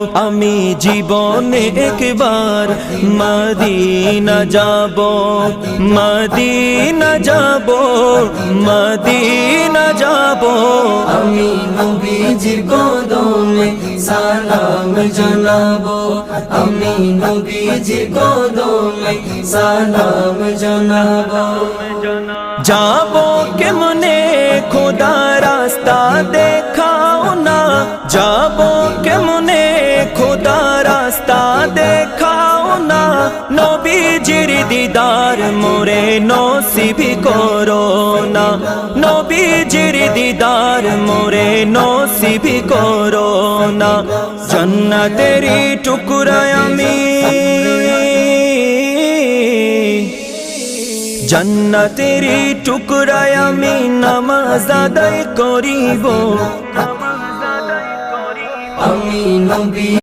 আমি জীবনে একবার মদিনা যাব, মদিনা যাব, মদিনা যাব। আমি নবীজির কদমে সালাম জানাবো, আমি নবীজির কদমে সালাম জানাবো। যাব কেমনে খোদা রাস্তা দেখাও না, যাব কেমনে খোদা রাস্তা দেখাও না। নবীজির দিদার মোরে নসিব করো না, নবীজির দিদার মোরে নসিব করো না। জান্নাতেরি টুকরা আমি, জান্নাতেরি টুকরায় আমি নামাজ আদায় করিব। আমি নবী